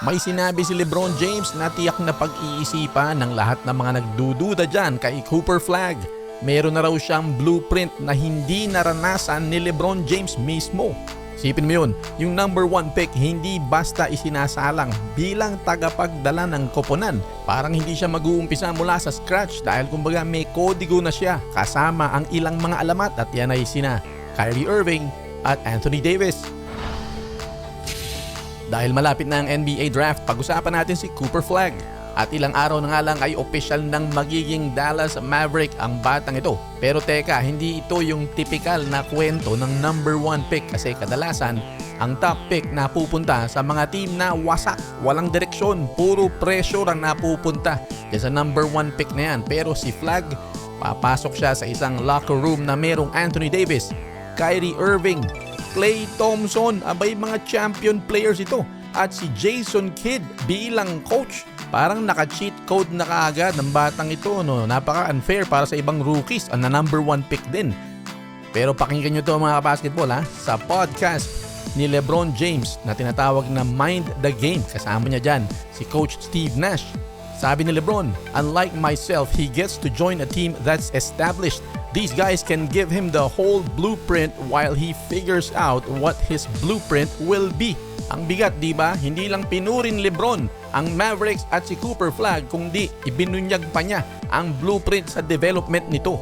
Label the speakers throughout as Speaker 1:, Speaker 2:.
Speaker 1: May sinabi si LeBron James na tiyak na pag-iisipan ng lahat ng mga nagdududa dyan kay Cooper Flagg. Meron na raw siyang blueprint na hindi naranasan ni LeBron James mismo. Sipin mo yun, yung number 1 pick hindi basta isinasalang bilang tagapagdala ng koponan. Parang hindi siya mag-uumpisa mula sa scratch dahil kumbaga may kodigo na siya kasama ang ilang mga alamat at yan ay sina Kyrie Irving at Anthony Davis. Dahil malapit na ang NBA draft, pag-usapan natin si Cooper Flagg. At ilang araw na nga lang ay opisyal ng magiging Dallas Maverick ang batang ito. Pero teka, hindi ito yung typical na kwento ng number 1 pick kasi kadalasan ang top pick na pupunta sa mga team na wasak, walang direksyon, puro pressure ang napupunta sa number 1 pick na yan. Pero si Flagg, papasok siya sa isang locker room na merong Anthony Davis, Kyrie Irving, Klay Thompson, abay mga champion players ito, at si Jason Kidd bilang coach. Parang naka-cheat code na kaagad ng batang ito, no? Napaka-unfair para sa ibang rookies na number 1 pick din. Pero pakinggan nyo ito mga basketball sa podcast ni LeBron James na tinatawag na Mind the Game. Kasama niya dyan si Coach Steve Nash. Sabi ni LeBron, unlike myself, he gets to join a team that's established. These guys can give him the whole blueprint while he figures out what his blueprint will be. Ang bigat, di ba? Hindi lang pinurin LeBron ang Mavericks at si Cooper Flagg, kundi ibinunyag pa niya ang blueprint sa development nito.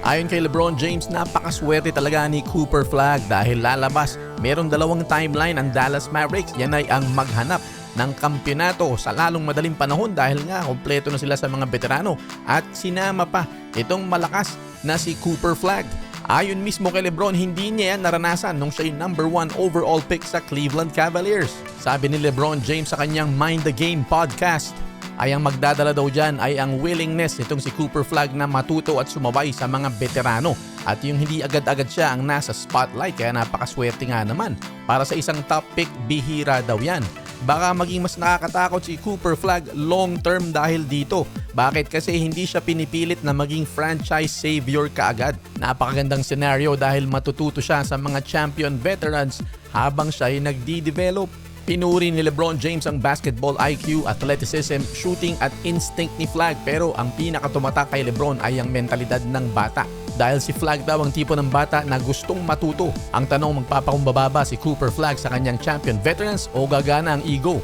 Speaker 1: Ayon kay LeBron James, napakaswerte talaga ni Cooper Flagg dahil lalabas. Merong dalawang timeline ang Dallas Mavericks. Yan ay ang maghanap ng kampyonato sa lalong madaling panahon dahil nga kompleto na sila sa mga veterano at sinama pa itong malakas na si Cooper Flagg. Ayon mismo kay LeBron, hindi niya yan naranasan nung siya yung number 1 overall pick sa Cleveland Cavaliers. Sabi ni LeBron James sa kanyang Mind the Game podcast, ay ang magdadala daw dyan ay ang willingness nitong si Cooper Flagg na matuto at sumabay sa mga veterano. At yung hindi agad-agad siya ang nasa spotlight, kaya napakaswerte nga naman. Para sa isang top pick, bihira daw yan. Baka maging mas nakakatakot si Cooper Flagg long term dahil dito. Bakit? Kasi hindi siya pinipilit na maging franchise savior kaagad. Napakagandang scenario dahil matututo siya sa mga champion veterans habang siya ay nagdi-develop. Pinuri ni LeBron James ang basketball IQ, athleticism, shooting at instinct ni Flagg, pero ang pinakatumatak kay LeBron ay ang mentalidad ng bata. Dahil si Flagg daw ang tipo ng bata na gustong matuto. Ang tanong, magpapakumbaba ba si Cooper Flagg sa kanyang champion veterans o gagana ang ego?